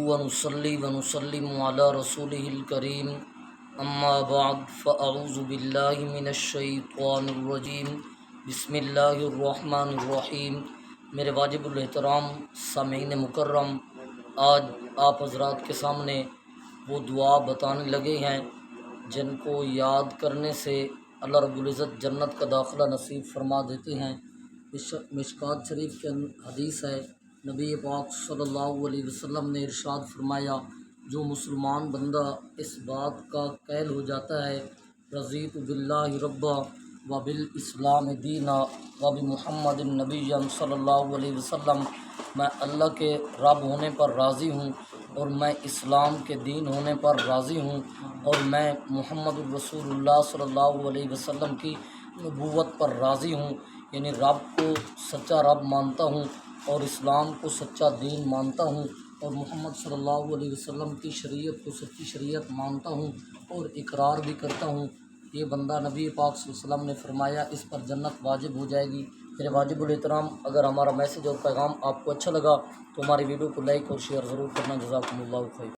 ونصلي ونسلم على رسوله الكريم اما بعد فاعوذ باللہ من الشیطان الرجیم بسم اللہ الرحمن الرحیم۔ میرے واجب الاحترام سامعین مکرم، آج آپ حضرات کے سامنے وہ دعا بتانے لگے ہیں جن کو یاد کرنے سے اللہ رب العزت جنت کا داخلہ نصیب فرما دیتے ہیں۔ مشکوٰۃ شریف کے حدیث ہے، نبی پاک صلی اللہ علیہ وسلم نے ارشاد فرمایا، جو مسلمان بندہ اس بات کا قائل ہو جاتا ہے رضیت باللہ ربا و بالاسلام دینا و بمحمد النبی صلی اللہ علیہ وسلم، میں اللہ کے رب ہونے پر راضی ہوں اور میں اسلام کے دین ہونے پر راضی ہوں اور میں محمد الرسول اللہ صلی اللہ علیہ وسلم کی نبوت پر راضی ہوں، یعنی رب کو سچا رب مانتا ہوں اور اسلام کو سچا دین مانتا ہوں اور محمد صلی اللہ علیہ وسلم کی شریعت کو سچی شریعت مانتا ہوں اور اقرار بھی کرتا ہوں، یہ بندہ نبی پاک صلی اللہ علیہ وسلم نے فرمایا اس پر جنت واجب ہو جائے گی۔ میرے واجب الاحترام، اگر ہمارا میسیج اور پیغام آپ کو اچھا لگا تو ہماری ویڈیو کو لائک اور شیئر ضرور کرنا۔ جزاکم اللہ خیر۔